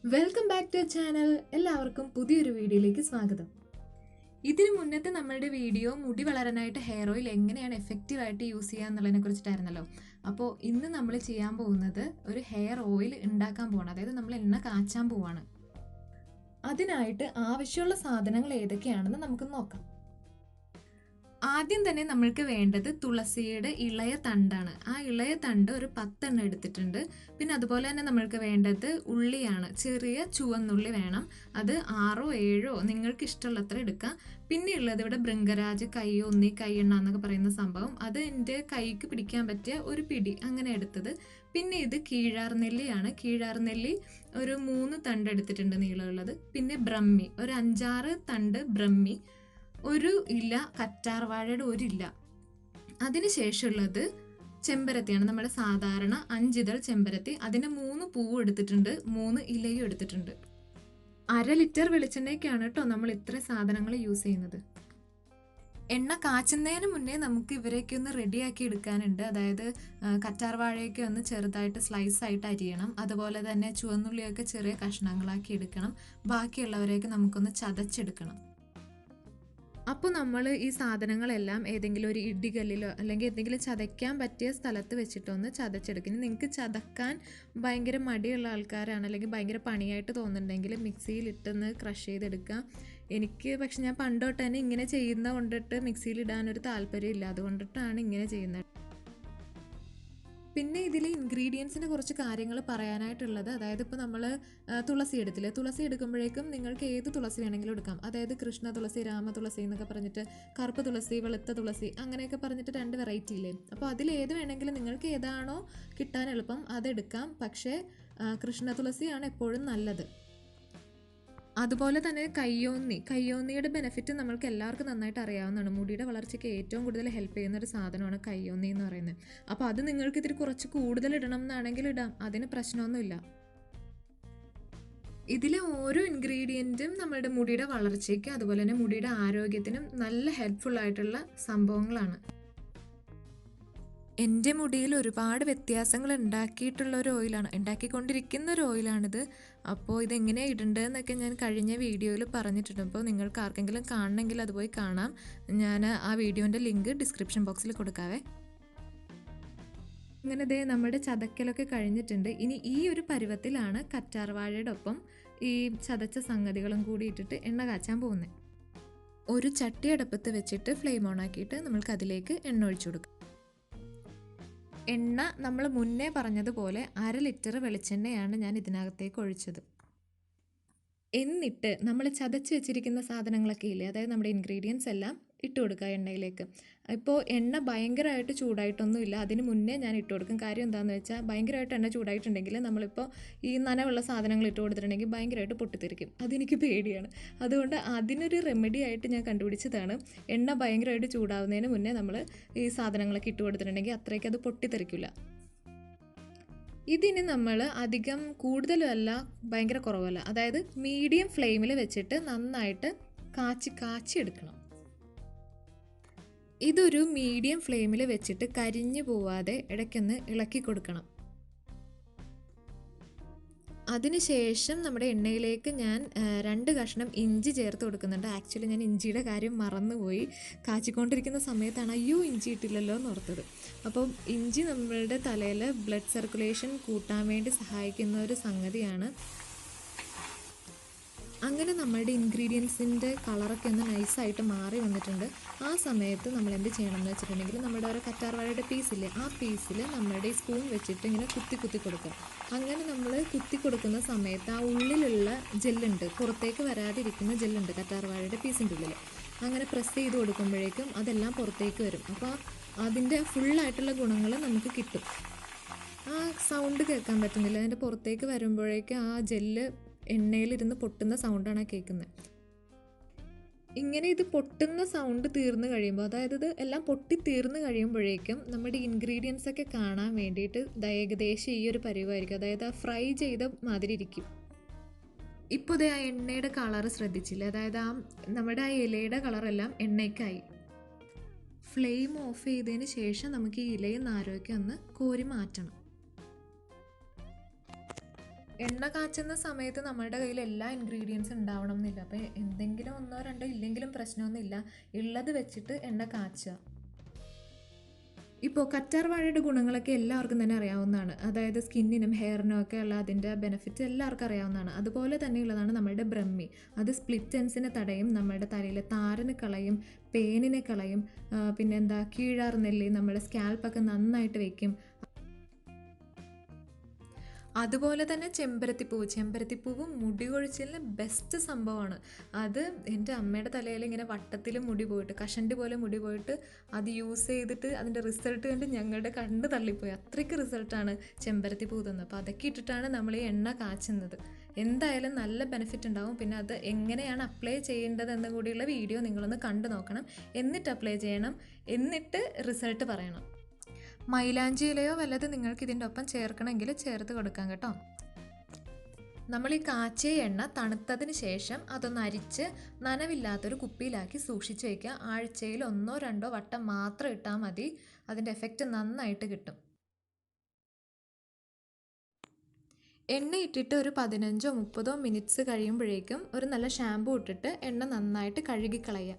Welcome back to channel. എല്ലാവർക്കും പുതിയൊരു വീഡിയോയിലേക്ക് സ്വാഗതം. ഇതിന് മുന്നത്തെ നമ്മളുടെ വീഡിയോ മുടി വളരാനായിട്ട് ഹെയർ ഓയിൽ എങ്ങനെയാണ് എഫക്റ്റീവായിട്ട് യൂസ് ചെയ്യുക എന്നുള്ളതിനെ കുറിച്ചിട്ടായിരുന്നല്ലോ. അപ്പോൾ ഇന്ന് നമ്മൾ ചെയ്യാൻ പോകുന്നത് ഒരു ഹെയർ ഓയിൽ ഉണ്ടാക്കാൻ പോവാണ്. അതായത് നമ്മൾ എണ്ണ കാച്ചാൻ പോവാണ്. അതിനായിട്ട് ആവശ്യമുള്ള സാധനങ്ങൾ ഏതൊക്കെയാണെന്ന് നമുക്ക് നോക്കാം. ആദ്യം തന്നെ നമ്മൾക്ക് വേണ്ടത് തുളസിയുടെ ഇളയ തണ്ടാണ്. ആ ഇളയ തണ്ട് ഒരു 10 എണ്ണം എടുത്തിട്ടുണ്ട്. പിന്നെ അതുപോലെ തന്നെ നമ്മൾക്ക് വേണ്ടത് ഉള്ളിയാണ്. ചെറിയ ചുവന്നുള്ളി വേണം. അത് 6 7 നിങ്ങൾക്ക് ഇഷ്ടമുള്ളത്ര എടുക്കാം. പിന്നെ ഉള്ളത് ഇവിടെ ഭൃംഗരാജ്, കയ്യൊന്നി, കയ്യെണ്ണ എന്നൊക്കെ പറയുന്ന സംഭവം. അത് എൻ്റെ കൈക്ക് പിടിക്കാൻ പറ്റിയ ഒരു പിടി അങ്ങനെ എടുത്തത്. പിന്നെ ഇത് കീഴാർനെല്ലിയാണ്. കീഴാർനെല്ലി ഒരു 3 തണ്ട് എടുത്തിട്ടുണ്ട് നീളമുള്ളത്. പിന്നെ ബ്രഹ്മി ഒരു 5-6 തണ്ട് ബ്രഹ്മി, ഒരു ഇല കറ്റാർവാഴയുടെ ഒരു ഇല. അതിനുശേഷമുള്ളത് ചെമ്പരത്തിയാണ്. നമ്മുടെ സാധാരണ 5 ഇതൾ ചെമ്പരത്തി. അതിന് 3 പൂവ് എടുത്തിട്ടുണ്ട്, 3 ഇലയും എടുത്തിട്ടുണ്ട്. 1/2 ലിറ്റർ വെളിച്ചെണ്ണയ്ക്കാണ് കേട്ടോ നമ്മൾ ഇത്ര സാധനങ്ങൾ യൂസ് ചെയ്യുന്നത്. എണ്ണ കാച്ചുന്നതിന് മുന്നേ നമുക്ക് ഇവരെയൊക്കെ ഒന്ന് റെഡിയാക്കി എടുക്കാനുണ്ട്. അതായത് കറ്റാർവാഴയൊക്കെ ഒന്ന് ചെറുതായിട്ട് സ്ലൈസ് ആയിട്ട് അരിയണം. അതുപോലെ തന്നെ ചുവന്നുള്ളിയൊക്കെ ചെറിയ കഷ്ണങ്ങളാക്കി എടുക്കണം. ബാക്കിയുള്ളവരെയൊക്കെ നമുക്കൊന്ന് ചതച്ചെടുക്കണം. അപ്പോൾ നമ്മൾ ഈ സാധനങ്ങളെല്ലാം ഏതെങ്കിലും ഒരു ഇടികല്ലിലോ അല്ലെങ്കിൽ എന്തെങ്കിലും ചതയ്ക്കാൻ പറ്റിയ സ്ഥലത്ത് വെച്ചിട്ടൊന്ന് ചതച്ചെടുക്കണം. നിങ്ങൾക്ക് ചതക്കാൻ ഭയങ്കര മടിയുള്ള ആൾക്കാരാണ്, അല്ലെങ്കിൽ ഭയങ്കര പണിയായിട്ട് തോന്നുന്നുണ്ടെങ്കിൽ മിക്സിയിലിട്ടൊന്ന് ക്രഷ് ചെയ്തെടുക്കാം. എനിക്ക് പക്ഷെ ഞാൻ പണ്ട് തൊട്ട് തന്നെ ഇങ്ങനെ ചെയ്യുന്ന കൊണ്ടിട്ട് മിക്സിയിലിടാനൊരു താല്പര്യമില്ല, അതുകൊണ്ടിട്ടാണ് ഇങ്ങനെ ചെയ്യുന്നത്. പിന്നെ ഇതിൽ ഇൻഗ്രീഡിയൻസിന് കുറച്ച് കാര്യങ്ങൾ പറയാനായിട്ടുള്ളത്. അതായത് ഇപ്പോൾ നമ്മൾ തുളസി എടുത്തില്ലേ, തുളസി എടുക്കുമ്പോഴേക്കും നിങ്ങൾക്ക് ഏത് തുളസി വേണമെങ്കിലും എടുക്കാം. അതായത് കൃഷ്ണ തുളസി, രാമ തുളസി എന്നൊക്കെ പറഞ്ഞിട്ട്, കറുപ്പ് തുളസി, വെളുത്ത തുളസി അങ്ങനെയൊക്കെ പറഞ്ഞിട്ട് 2 വെറൈറ്റി ഇല്ലേ. അപ്പോൾ അതിൽ ഏത് വേണമെങ്കിലും നിങ്ങൾക്ക് ഏതാണോ കിട്ടാൻ എളുപ്പം അതെടുക്കാം. പക്ഷേ കൃഷ്ണ തുളസിയാണ് എപ്പോഴും നല്ലത്. അതുപോലെ തന്നെ കയ്യോന്നിയുടെ ബെനിഫിറ്റ് നമ്മൾക്ക് എല്ലാവർക്കും നന്നായിട്ട് അറിയാവുന്നതാണ്. മുടിയുടെ വളർച്ചയ്ക്ക് ഏറ്റവും കൂടുതൽ ഹെൽപ്പ് ചെയ്യുന്ന ഒരു സാധനമാണ് കയ്യോന്നി എന്ന് പറയുന്നത്. അപ്പോൾ അത് നിങ്ങൾക്ക് ഇതിൽ കുറച്ച് കൂടുതൽ ഇടണം എന്നാണെങ്കിൽ ഇടാം, അതിന് പ്രശ്നമൊന്നുമില്ല. ഇതിലെ ഓരോ ഇൻഗ്രീഡിയൻറ്റും നമ്മുടെ മുടിയുടെ വളർച്ചയ്ക്ക് അതുപോലെ തന്നെ മുടിയുടെ ആരോഗ്യത്തിനും നല്ല ഹെൽപ്ഫുൾ ആയിട്ടുള്ള സംഭവങ്ങളാണ്. എൻ്റെ മുടിയിൽ ഒരുപാട് വ്യത്യാസങ്ങൾ ഉണ്ടാക്കിയിട്ടുള്ള ഒരു ഓയിലാണ്, ഉണ്ടാക്കിക്കൊണ്ടിരിക്കുന്ന ഒരു ഓയിലാണിത്. അപ്പോൾ ഇതെങ്ങനെയാണ് ഇടേണ്ടതെന്നൊക്കെ ഞാൻ കഴിഞ്ഞ വീഡിയോയിൽ പറഞ്ഞിട്ടുണ്ട്. അപ്പോൾ നിങ്ങൾക്ക് ആർക്കെങ്കിലും കാണണമെങ്കിൽ അത് പോയി കാണാം. ഞാൻ ആ വീഡിയോൻ്റെ ലിങ്ക് ഡിസ്ക്രിപ്ഷൻ ബോക്സിൽ കൊടുക്കാവേ. അങ്ങനെ ദേ നമ്മുടെ ചതക്കലൊക്കെ കഴിഞ്ഞിട്ടുണ്ട്. ഇനി ഈ ഒരു പരുവത്തിലാണ് കറ്റാർവാഴയുടെ ഒപ്പം ഈ ചതച്ച സംഗതികളും കൂടി ഇട്ടിട്ട് എണ്ണ കാച്ചാൻ പോകുന്നത്. ഒരു ചട്ടി അടുപ്പത്ത് വെച്ചിട്ട് ഫ്ലെയിം ഓൺ ആക്കിയിട്ട് നമ്മൾക്ക് അതിലേക്ക് എണ്ണ ഒഴിച്ചു കൊടുക്കാം. എണ്ണ നമ്മൾ മുന്നേ പറഞ്ഞതുപോലെ 1/2 ലിറ്റർ വെളിച്ചെണ്ണയാണ് ഞാൻ ഇതിനകത്തേക്ക് ഒഴിച്ചത്. എന്നിട്ട് നമ്മൾ ചതച്ച് വെച്ചിരിക്കുന്ന സാധനങ്ങളൊക്കെ ഇല്ലേ, അതായത് നമ്മുടെ ഇൻഗ്രീഡിയൻസ് എല്ലാം ഇട്ട് കൊടുക്കുക എണ്ണയിലേക്ക്. ഇപ്പോൾ എണ്ണ ഭയങ്കരമായിട്ട് ചൂടായിട്ടൊന്നുമില്ല, അതിന് മുന്നേ ഞാൻ ഇട്ട് കൊടുക്കും. കാര്യം എന്താണെന്ന് വെച്ചാൽ ഭയങ്കരമായിട്ട് എണ്ണ ചൂടായിട്ടുണ്ടെങ്കിൽ നമ്മളിപ്പോൾ ഈ നനവുള്ള സാധനങ്ങൾ ഇട്ട് കൊടുത്തിട്ടുണ്ടെങ്കിൽ ഭയങ്കരമായിട്ട് പൊട്ടിത്തെറിക്കും. അതെനിക്ക് പേടിയാണ്. അതുകൊണ്ട് അതിനൊരു റെമഡി ആയിട്ട് ഞാൻ കണ്ടുപിടിച്ചതാണ്, എണ്ണ ഭയങ്കരമായിട്ട് ചൂടാവുന്നതിന് മുന്നേ നമ്മൾ ഈ സാധനങ്ങളൊക്കെ ഇട്ട് കൊടുത്തിട്ടുണ്ടെങ്കിൽ അത്രയ്ക്ക് അത് പൊട്ടിത്തെറിക്കില്ല. ഇതിന് നമ്മൾ അധികം കൂടുതലല്ല ഭയങ്കര കുറവല്ല, അതായത് മീഡിയം ഫ്ലെയിമിൽ വെച്ചിട്ട് നന്നായിട്ട് കാച്ചി എടുക്കണം. ഇതൊരു മീഡിയം ഫ്ലെയിമിൽ വെച്ചിട്ട് കരിഞ്ഞു പോവാതെ ഇടയ്ക്കൊന്ന് ഇളക്കി കൊടുക്കണം. അതിനുശേഷം നമ്മുടെ എണ്ണയിലേക്ക് ഞാൻ 2 കഷ്ണം ഇഞ്ചി ചേർത്ത് കൊടുക്കുന്നുണ്ട്. ആക്ച്വലി ഞാൻ ഇഞ്ചിയുടെ കാര്യം മറന്നുപോയി. കാച്ചിക്കൊണ്ടിരിക്കുന്ന സമയത്താണ് അയ്യോ ഇഞ്ചി ഇട്ടില്ലല്ലോ എന്ന് ഓർത്തത്. അപ്പം ഇഞ്ചി നമ്മളുടെ തലയിൽ ബ്ലഡ് സർക്കുലേഷൻ കൂട്ടാൻ വേണ്ടി സഹായിക്കുന്ന ഒരു സംഗതിയാണ്. അങ്ങനെ നമ്മളുടെ ഇൻഗ്രീഡിയൻസിൻ്റെ കളറൊക്കെ ഒന്ന് നൈസായിട്ട് മാറി വന്നിട്ടുണ്ട്. ആ സമയത്ത് നമ്മൾ എന്ത് ചെയ്യണം എന്ന് വെച്ചിട്ടുണ്ടെങ്കിൽ നമ്മുടെ ഒരു കറ്റാർവാഴയുടെ പീസില്ലേ, ആ പീസിൽ നമ്മളുടെ ഈ സ്പൂൺ വെച്ചിട്ട് ഇങ്ങനെ കുത്തി കൊടുക്കുക. അങ്ങനെ നമ്മൾ കുത്തി കൊടുക്കുന്ന സമയത്ത് ആ ഉള്ളിലുള്ള ജെല്ലുണ്ട്, പുറത്തേക്ക് വരാതിരിക്കുന്ന ജെല്ലുണ്ട് കറ്റാർവാഴയുടെ പീസിൻ്റെ ഉള്ളിൽ. അങ്ങനെ പ്രസ് ചെയ്ത് കൊടുക്കുമ്പോഴേക്കും അതെല്ലാം പുറത്തേക്ക് വരും. അപ്പോൾ അതിൻ്റെ ഫുള്ളായിട്ടുള്ള ഗുണങ്ങൾ നമുക്ക് കിട്ടും. ആ സൗണ്ട് കേൾക്കാൻ പറ്റുന്നില്ല, അതിൻ്റെ പുറത്തേക്ക് വരുമ്പോഴേക്കും ആ ജെല്ല് എണ്ണയിലിരുന്ന് പൊട്ടുന്ന സൗണ്ടാണ് കേൾക്കുന്നത്. ഇങ്ങനെ ഇത് പൊട്ടുന്ന സൗണ്ട് തീർന്നു കഴിയുമ്പോൾ, അതായത് ഇത് എല്ലാം പൊട്ടി തീർന്നു കഴിയുമ്പോഴേക്കും നമ്മുടെ ഇൻഗ്രീഡിയൻസ് ഒക്കെ കാണാൻ വേണ്ടിയിട്ട് ഏകദേശം ഈ ഒരു പരിവായിരിക്കും, അതായത് ആ ഫ്രൈ ചെയ്ത മാതിരി ഇരിക്കും. ഇപ്പോൾ ഇത് ആ എണ്ണയുടെ കളർ ശ്രദ്ധിച്ചില്ല, അതായത് നമ്മുടെ ആ ഇലയുടെ കളറെല്ലാം എണ്ണയ്ക്കായി. ഫ്ലെയിം ഓഫ് ചെയ്തതിന് ശേഷം നമുക്ക് ഈ ഇലയും നാരൊക്കെ ഒന്ന് കോരി മാറ്റണം. എണ്ണ കാച്ചുന്ന സമയത്ത് നമ്മുടെ കയ്യിൽ എല്ലാ ഇൻഗ്രീഡിയൻസും ഉണ്ടാവണം എന്നില്ല. അപ്പോൾ എന്തെങ്കിലും ഒന്നോ രണ്ടോ ഇല്ലെങ്കിലും പ്രശ്നമൊന്നുമില്ല. ഉള്ളത് വെച്ചിട്ട് എണ്ണ കാച്ചുക. ഇപ്പോൾ കറ്റാർ വാഴയുടെ ഗുണങ്ങളൊക്കെ എല്ലാവർക്കും തന്നെ അറിയാവുന്നതാണ്. അതായത് സ്കിന്നിനും ഹെയറിനും ഒക്കെ ഉള്ള അതിൻ്റെ ബെനിഫിറ്റ്സ് എല്ലാവർക്കും അറിയാവുന്നതാണ്. അതുപോലെ തന്നെയുള്ളതാണ് നമ്മുടെ ബ്രഹ്മി. അത് സ്പ്ലിറ്റ് എൻസിനെ തടയും, നമ്മുടെ തലയിലെ താരന് കളയും, പേനിനെ കളയും, പിന്നെന്താ കീഴാർനെല്ലി നമ്മുടെ സ്കാൽപ്പൊക്കെ നന്നായിട്ട് വയ്ക്കും. അതുപോലെ തന്നെ ചെമ്പരത്തിപ്പൂവും മുടി കൊഴിച്ചിലിന് ബെസ്റ്റ് സംഭവമാണ്. അത് എൻ്റെ അമ്മയുടെ തലയിൽ ഇങ്ങനെ വട്ടത്തിൽ മുടി പോയിട്ട്, കഷണ്ടി പോലെ മുടി പോയിട്ട്, അത് യൂസ് ചെയ്തിട്ട് അതിൻ്റെ റിസൾട്ട് കണ്ട് ഞങ്ങളുടെ കണ്ണ് തള്ളിപ്പോയി. അത്രയ്ക്ക് റിസൾട്ടാണ് ചെമ്പരത്തിപ്പൂ തന്നത്. അപ്പോൾ അതൊക്കെ ഇട്ടിട്ടാണ് നമ്മൾ ഈ എണ്ണ കാച്ചുന്നത്. എന്തായാലും നല്ല ബെനിഫിറ്റ് ഉണ്ടാവും. പിന്നെ അത് എങ്ങനെയാണ് അപ്ലൈ ചെയ്യേണ്ടതെന്ന് കൂടിയുള്ള വീഡിയോ നിങ്ങളൊന്ന് കണ്ടു നോക്കണം. എന്നിട്ട് അപ്ലൈ ചെയ്യണം, എന്നിട്ട് റിസൾട്ട് പറയണം. മൈലാഞ്ചി ഇലയോ വല്ലത് നിങ്ങൾക്ക് ഇതിൻ്റെ ഒപ്പം ചേർക്കണമെങ്കിൽ ചേർത്ത് കൊടുക്കാം കേട്ടോ. നമ്മൾ ഈ കാച്ചിയ എണ്ണ തണുത്തതിന് ശേഷം അതൊന്ന് അരിച്ച് നനവില്ലാത്തൊരു കുപ്പിയിലാക്കി സൂക്ഷിച്ച് വയ്ക്കുക. ആഴ്ചയിൽ 1-2 വട്ടം മാത്രം ഇട്ടാൽ മതി. അതിൻ്റെ എഫക്റ്റ് നന്നായിട്ട് കിട്ടും. എണ്ണ ഇട്ടിട്ട് ഒരു 15-30 മിനിറ്റ്സ് കഴിയുമ്പോഴേക്കും ഒരു നല്ല ഷാമ്പൂ ഇട്ടിട്ട് എണ്ണ നന്നായിട്ട് കഴുകിക്കളയുക.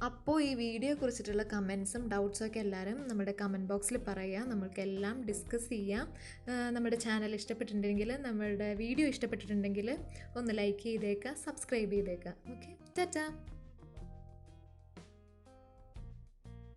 അപ്പോൾ ഈ വീഡിയോ കുറിച്ചിട്ടുള്ള കമൻസും ഡൗട്ട്സൊക്കെ എല്ലാവരും നമ്മുടെ കമൻറ്റ് ബോക്സിൽ പറയുക. നമ്മൾക്കെല്ലാം ഡിസ്കസ് ചെയ്യാം. നമ്മുടെ ചാനൽ ഇഷ്ടപ്പെട്ടിട്ടുണ്ടെങ്കിൽ, നമ്മളുടെ വീഡിയോ ഇഷ്ടപ്പെട്ടിട്ടുണ്ടെങ്കിൽ ഒന്ന് ലൈക്ക് ചെയ്തേക്കുക, സബ്സ്ക്രൈബ് ചെയ്തേക്കുക. ഓക്കെ, ടാറ്റാ.